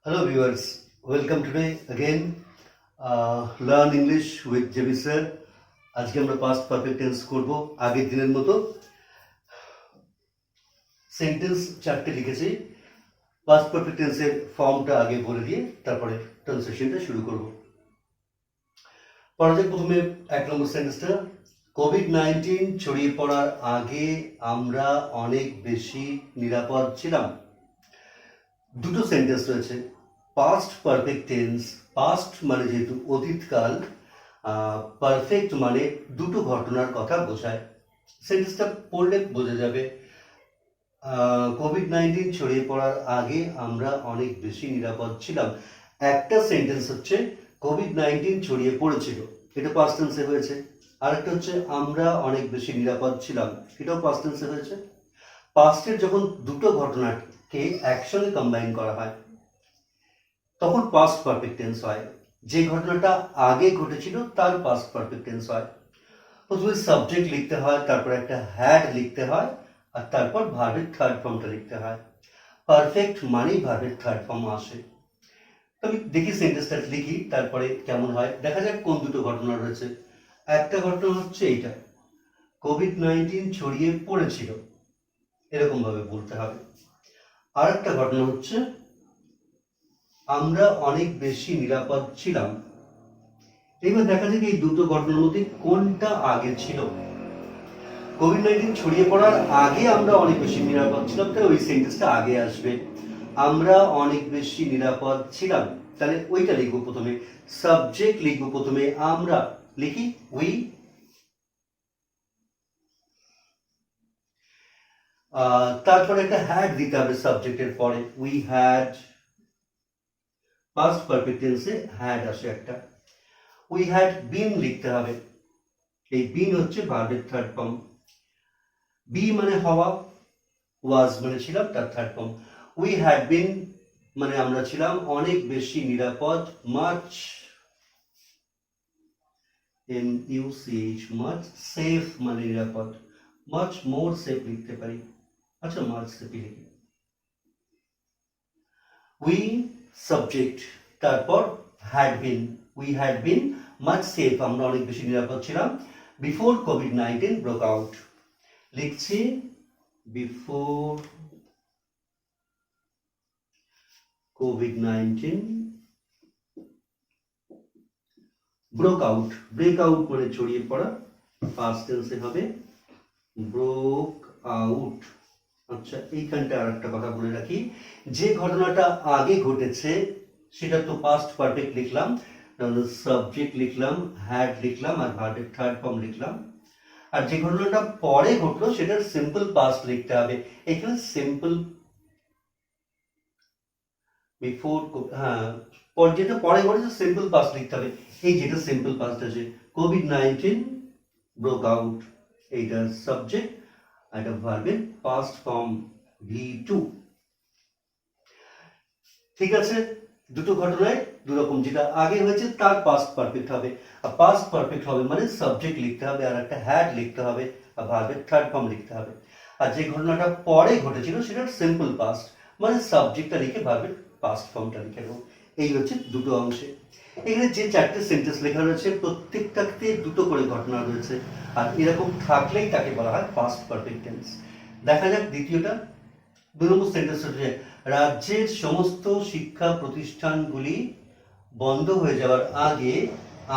Hello viewers, welcome today again. Learn English with JB sir. আজকে আমরা past perfect tense করব আগের দিনের মতো। সেন্টেন্স চারটে লিখেছি। past perfect tense এর ফর্মটা আগে বলে দিয়ে তারপরে ট্রান্সলেশনটা শুরু করব। পড়া যাক প্রথমে এক নম্বর সেন্টেন্সটা। কোভিড-19 ছড়িয়ে পড়ার আগে আমরা অনেক বেশি নিরাপদ ছিলাম। দুটো সেন্টেন্স রয়েছে। পাস্ট পারফেক্ট টেন্স, পাস্ট মানে যেহেতু অতীতকাল, পারফেক্ট মানে দুটো ঘটনার কথা বোঝায়। সেন্টেন্সটা পড়লে বোঝা যাবে কোভিড-19 ছড়িয়ে পড়ার আগে আমরা অনেক বেশি নিরাপদ ছিলাম। একটা সেন্টেন্স হচ্ছে কোভিড-19 ছড়িয়ে পড়েছিল, এটা পাস্ট টেন্সে হয়েছে। আরেকটা হচ্ছে আমরা অনেক বেশি নিরাপদ ছিলাম, এটাও পাস্ট টেন্সে হয়েছে। পাস্টের যখন দুটো ঘটনাকে একসঙ্গে কম্বাইন করা হয় তখন পাস্ট পারফেক্ট টেন্স হয়। যে ঘটনাটা আগে ঘটেছিল তার পাস্ট পারফেক্ট টেন্স হয়। প্রথমে সাবজেক্ট লিখতে হয়, তারপর একটা হ্যাড লিখতে হয়, আর তারপর ভার্বের থার্ড ফর্মটা লিখতে হয়। পারফেক্ট মানেই ভার্বের থার্ড ফর্ম আসে। আমি দেখি সেন্টেন্সটা লিখি, তারপরে কেমন হয় দেখা যাক। কোন দুটো ঘটনা রয়েছে? একটা ঘটনা হচ্ছে এইটা, কোভিড-19 ছড়িয়ে পড়েছিল, এরকম ভাবে বলতে হবে। আর একটা ঘটনা হচ্ছে আমরা অনেক বেশি নিরাপদ ছিলাম। এবার দেখা যায় এই দুটো ঘটনার মধ্যে কোনটা আগে ছিল। কোভিড-19 ছড়িয়ে পড়ার আগে আমরা অনেক বেশি নিরাপদ ছিলাম, তাহলে ওই সেন্টেন্সটা আগে আসবে। আমরা অনেক বেশি নিরাপদ ছিলাম, তাহলে ওইটা লিখবো প্রথমে। সাবজেক্ট লিখবো প্রথমে, আমরা লিখি উই। তারপরে একটা হ্যাড দিতে হবে সাবজেক্টের পরে। উই হ্যাড, পাস্ট পারফেক্ট টেন্সে হ্যাড আসে একটা। উই হ্যাড বিন লিখতে হবে, এই বিন হচ্ছে ভার্বের থার্ড ফর্ম। বি মানে হওয়া, ওয়াজ মানে ছিলাম, তার থার্ড ফর্ম। উই হ্যাড বিন মানে আমরা ছিলাম অনেক বেশি নিরাপদ, মাচ, MUCH, মাচ সেফ মানে নিরাপদ, মাচ মোর সেফ লিখতে পারি। আচ্ছা, মাচ সেফ লিখি। উই সাবজেক্ট, তারপর had been, we had been much safe, আমরা অনেক বেশি নিরাপদ ছিলাম, বিফোর কোভিড-19 ব্রোক আউট। লিখছি বিফোর কোভিড-19 ব্রোক আউট। ব্রেক আউট মানে ছড়িয়ে পড়া, পাস্ট টেন্সে হবে ব্রোক আউট। আচ্ছা, এইখানটা আর একটা কথা বলে রাখি, যে ঘটনাটা আগে ঘটেছে সেটা তো পাস্ট পারফেক্ট লিখলাম, সাবজেক্ট লিখলাম, হ্যাড লিখলাম, আর ভার্বের থার্ড ফর্ম লিখলাম। আর যে ঘটনাটা পরে ঘটলো সেটার সিম্পল পাস্ট লিখতে হবে। এখানে সিম্পল বিফোর, হ্যাঁ, যেটা পরে ঘটেছে সিম্পল পাস্ট লিখতে হবে। এই যেটা সিম্পল পাস্ট আছে, কোভিড-19 ব্রোক আউট, এইটা সাবজেক্ট, এটা ভার্বের পাস্ট ফর্ম V2। ঠিক আছে, দুটো ঘটনায় দুরকম, যেটা আগে হয়েছে তার পাস্ট পারফেক্ট হবে। আর পাস্ট পারফেক্ট হবে মানে সাবজেক্ট লিখতে হবে, আর একটা হ্যাড লিখতে হবে, আর ভার্বের থার্ড ফর্ম লিখতে হবে। আর যে ঘটনাটা পরে ঘটেছিল সেটার সিম্পল পাস্ট মানে সাবজেক্টটা লিখে ভার্বের পাস্ট ফর্মটা লিখে নেব। এই হচ্ছে দুটো অংশে। এখানে যে চারটে সেন্টেন্স লেখা রয়েছে প্রত্যেকটাতে দুটো করে ঘটনা রয়েছে, আর এরকম থাকলেই তাকে বলা হয় পাস্ট পারফেক্ট টেন্স। দেখা যাক দ্বিতীয়টা। 2 নম্বর সেন্টেন্স হচ্ছে রাজ্যের সমস্ত শিক্ষা প্রতিষ্ঠানগুলি বন্ধ হয়ে যাওয়ার আগে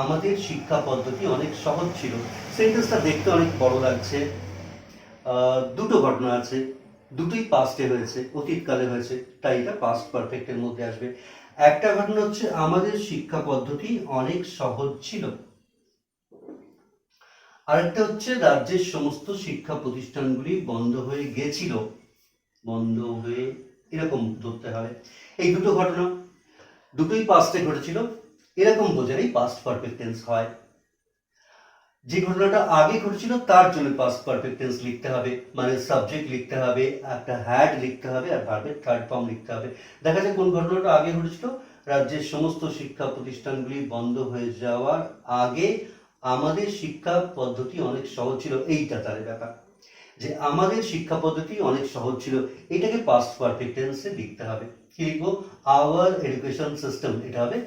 আমাদের শিক্ষা পদ্ধতি অনেক সহজ ছিল। সেন্টেন্সটা দেখতে অনেক বড় লাগছে। দুটো ঘটনা আছে, দুটোই পাস্টে হয়েছে, অতীতকালে হয়েছে, তাই এটা পাস্ট পারফেক্টের মধ্যে আসবে। একটা ঘটনা হচ্ছে আমাদের শিক্ষা পদ্ধতি অনেক সহজ ছিল, আরেকটা হচ্ছে রাজ্যের সমস্ত শিক্ষা প্রতিষ্ঠানগুলি বন্ধ হয়ে গেছিল, বন্ধ হয়ে, এরকম ধরতে হবে। এই দুটো ঘটনা দুটোই পাস্টে ঘটেছিল, এরকম বোঝালেই পাস্ট পারফেক্ট টেন্স হয়। যে ঘটনাটা আগে ঘটেছিল তার জন্য পাস্ট পারফেক্ট টেন্স লিখতে হবে, মানে সাবজেক্ট লিখতে হবে, একটা হ্যাড লিখতে হবে, আর ভার্বের থার্ড ফর্ম লিখতে হবে। দেখা যায় কোন ঘটনাটা আগে ঘটেছিল, রাজ্যের সমস্ত শিক্ষা প্রতিষ্ঠানগুলি বন্ধ হয়ে যাওয়ার আগে আমাদের শিক্ষা পদ্ধতি অনেক সহজ ছিল, এইটা তার ব্যাপার। যে আমাদের শিক্ষা পদ্ধতি অনেক সহজ ছিল, এটাকে পাস্ট পারফেক্ট টেন্সে লিখতে হবে। কি লিখবো? আওয়ার এডুকেশন সিস্টেম, এটা হবে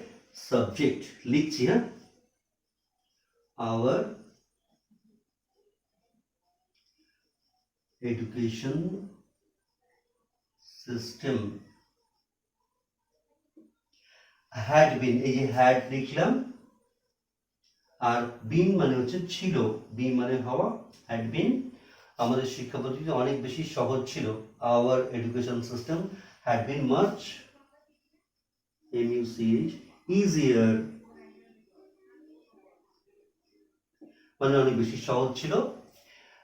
সাবজেক্ট। লিখছি, হ্যাঁ, hour education system had been, এই যে হ্যাড লিখলাম, আর বিন মানে হচ্ছে ছিল, বি মানে হওয়া, হ্যাড বিন, আমাদের শিক্ষা পদ্ধতি অনেক বেশি সহজ ছিল। Hour education system had been much easier, মানে অনেক বেশি সহজ ছিল।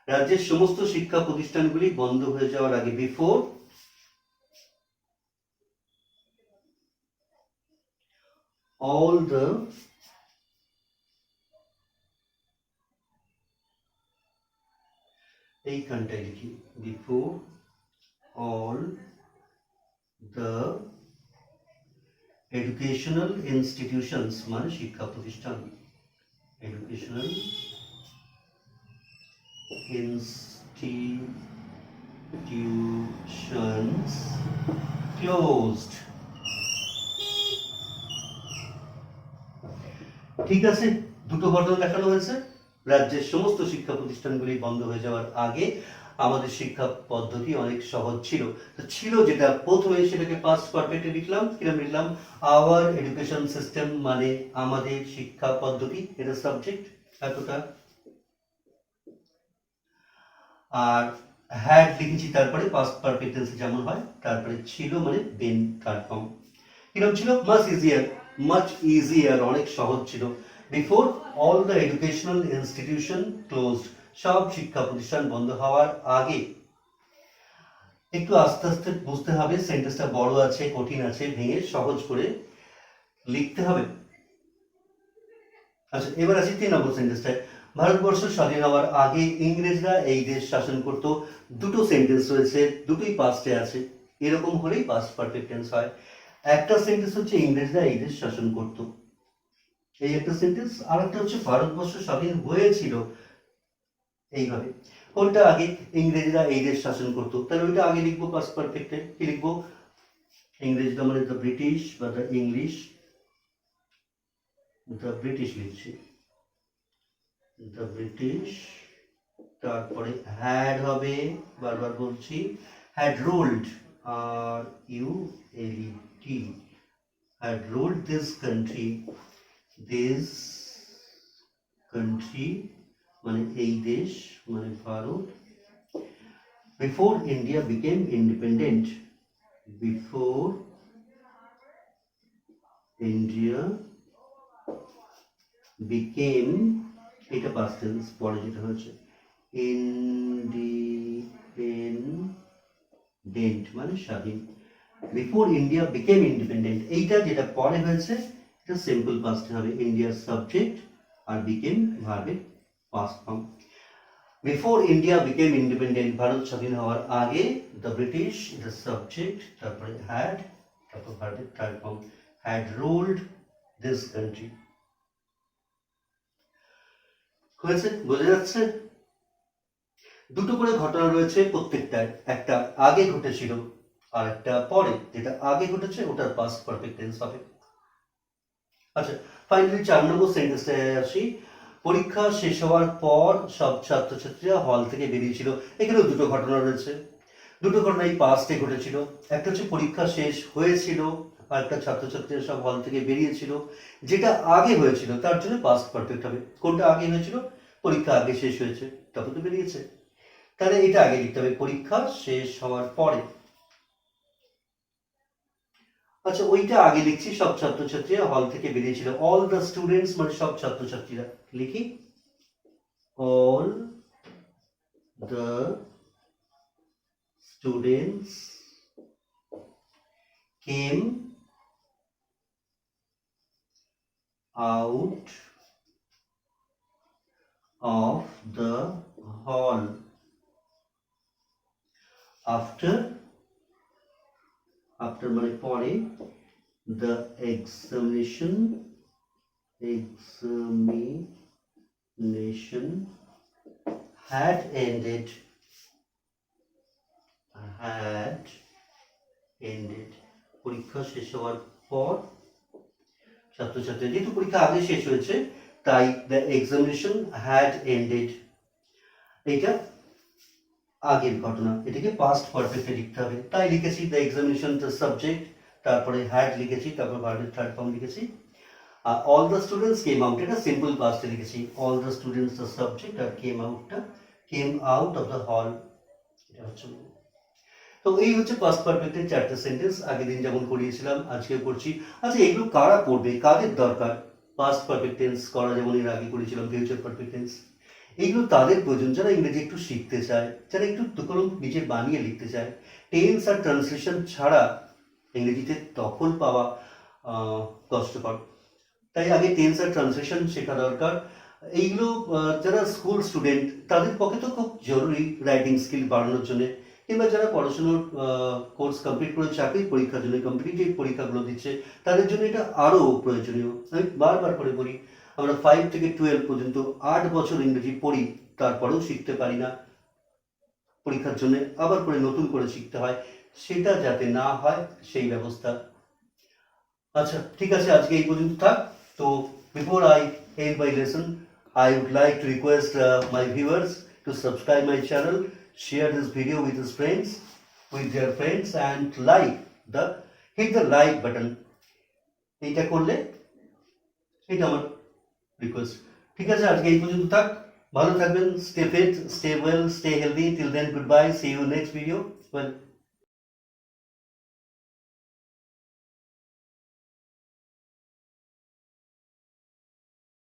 রাজ্যের সমস্ত শিক্ষা প্রতিষ্ঠানগুলি বন্ধ হয়ে যাওয়ার আগে, বিফোর all the এইখানটায় লিখি, before all the educational institutions, মানে শিক্ষা প্রতিষ্ঠান, educational institutions closed। ঠিক আছে, দুটো ঘটনা দেখানো হয়েছে। রাজ্যের সমস্ত শিক্ষা প্রতিষ্ঠানগুলি বন্ধ হয়ে যাওয়ার আগে আমাদের শিক্ষা পদ্ধতি অনেক সহজ ছিল। তো ছিল যেটা প্রথমে, সেটাকে পাস্ট পারফেক্টে লিখলাম। কিরকম লিখলাম? আওয়ার এডুকেশন সিস্টেম, মানে আমাদের শিক্ষা পদ্ধতি, এটা সাবজেক্ট এতটা। আর হ্যাড লিখেছি তারপরে পাস্ট পারফেক্ট টেন্সে যেমন হয়, তারপরে ছিল মানে বেন, থার্ড ফর্ম। কিরকম ছিল? মাচ ইজিয়ার, অনেক সহজ ছিল। Before all the educational institution closed, সব শিক্ষা প্রতিষ্ঠান বন্ধ হওয়ার আগে। একটু আস্তে আস্তে বুঝতে হবে, সেন্টেন্সটা বড় আছে, কঠিন আছে, ভেঙে সহজ করে লিখতে হবে। আচ্ছা, এবার আসি 3 নম্বর সেন্টেন্সটায়। ভারতবর্ষ স্বাধীন হওয়ার আগে ইংরেজরা এই দেশ শাসন করত। দুটো সেন্টেন্স রয়েছে, দুটোই পাস্টে আছে, এরকম হলেই পাস্ট পারফেক্ট টেন্স হয়। একটা সেন্টেন্স হচ্ছে ইংরেজরা এই দেশ শাসন করত, এই একটা সেন্টেন্স। আর একটা হচ্ছে ভারতবর্ষ স্বাধীন হয়েছিল, এইভাবে। কোনটা আগে? ইংরেজরা এই দেশ শাসন করত, তাহলে ওইটা আগে লিখবো পাস্ট পারফেক্টে। কি লিখবো? ইংরেজরা মানে দ্য ব্রিটিশ বা দ্য ইংলিশ, দ্য ব্রিটিশ লিখছি, দ্য ব্রিটিশ। তারপরে হ্যাড হবে, বারবার বলছি, had ruled, are U L E T, had ruled this country, this country মানে এই দেশ, মানে Bharat. Before India became independent, before India became, এটা পাস্ট টেন্স, পরে যেটা হয়েছে ইন্ডিপেন্ডেন্ট মানে স্বাধীন। বিফোর ইন্ডিয়া বিকেম ইন্ডিপেন্ডেন্ট, এইটা যেটা পরে হয়েছে এটা সিম্পল পাস্ট হবে, ইন্ডিয়ার সাবজেক্ট আর বিকেম ভার্বের past form. Before India became independent, Bharat স্বাধীন হওয়ার আগে, দ্য ব্রিটিশ এটা সাবজেক্ট, তারপরে হ্যাড, তারপর ভার্বের third form, had ruled this country. হয়েছে? বোঝা যাচ্ছে? দুটো করে ঘটনা রয়েছে প্রত্যেকটার, একটা আগে ঘটেছিল আর একটা পরে। যেটা আগে ঘটেছে ওটার পাস্ট পারফেক্ট টেন্স হবে। আচ্ছা, ফাইনালি 4 নম্বর সেন্টেন্সটায় আসি। পরীক্ষা শেষ হওয়ার পর সব ছাত্রছাত্রীরা হল থেকে বেরিয়েছিল। এখানেও দুটো ঘটনা রয়েছে, দুটো ঘটনাই পাস্টে ঘটেছিল। একটা হচ্ছে পরীক্ষা শেষ হয়েছিল, আর একটা ছাত্রছাত্রীরা সব হল থেকে বেরিয়েছিল। যেটা আগে হয়েছিল তার জন্য পাস্ট পারফেক্ট হবে। কোনটা আগে হয়েছিল? পরীক্ষা আগে শেষ হয়েছে, তারপর তো বেরিয়েছে, তাহলে এটা আগে লিখতে হবে, পরীক্ষা শেষ হওয়ার পরে। আচ্ছা, ওইটা আগে লিখছি, সব ছাত্রছাত্রীরা হল থেকে বেরিয়েছিল। অল দ্য স্টুডেন্টস মানে সব ছাত্রছাত্রীরা, লিখি all the students came out of the হল আফটার, আফটার মানে পরে, the examination had ended, had ended, পরীক্ষা শেষ হওয়ার পর ছাত্রছাত্রী, যেহেতু পরীক্ষা আগে শেষ হয়েছে তাই দ্য এক্সামিনেশন হ্যাড এন্ডেড, এইটা আগের ঘটনা, এটাকে পাস্ট পারফেক্টে লিখতে হবে। তাই লিখেছি দ্য এক্সামিনেশন দ্য সাবজেক্ট, তারপরে হ্যাড লিখেছি, তারপর ভার্বের থার্ড ফর্ম লিখেছি। আর all the students came out, এটা সিম্পল পাস্টে লিখেছি, all the students the subject, আর came out of the hall, এটা হচ্ছে। তো এই হচ্ছে পাস্ট পারফেক্টের চারটে সেন্টেন্স, আগের দিন যেমন করিয়েছিলাম আজকে করছি। আচ্ছা, এগুলো কারা পড়বে, কাদের দরকার? পাস্ট পারফেক্ট টেন্স করা যেমন এর আগে করেছিলাম, ফিউচার পারফেক্ট টেন্স, এইগুলো তাদের প্রয়োজন যারা ইংরেজি একটু শিখতে চায়, যারা একটু কোনো নিজে বানিয়ে লিখতে চায়। টেন্স আর ট্রান্সলেশন ছাড়া ইংরেজিতে দখল পাওয়া কষ্টকর, তাই আগে টেন্স আর ট্রান্সলেশন শেখা দরকার। এইগুলো যারা স্কুল স্টুডেন্ট তাদের পক্ষে তো খুব জরুরি রাইটিং স্কিল বাড়ানোর জন্য, কিংবা যারা পড়াশুনোর কোর্স কমপ্লিট করে চাকরির পরীক্ষার জন্য কম্পিটিটিভ পরীক্ষাগুলো দিচ্ছে তাদের জন্য এটা আরও প্রয়োজনীয়। আমি বারবার করে বলি, আমরা 5 থেকে 12 পর্যন্ত 8 বছর ইংরেজি পড়ি, তারপরেও শিখতে পারি না, পরীক্ষার জন্য আবার করে নতুন করে শিখতে হয়, সেটা যাতে না হয় সেই ব্যবস্থা। আচ্ছা ঠিক আছে, আজকে এই পর্যন্ত থাক। তো before I end my lesson, I would like to request my viewers to subscribe my channel, share this video with his friends, with their friends, and hit the like button. এইটা করলে, এটা আমার রিকোয়েস্ট। ঠিক আছে, আজকে এই পর্যন্ত থাক, ভালো থাকবেন, stay fit, stay well, stay healthy, till then goodbye, see you next video. Well,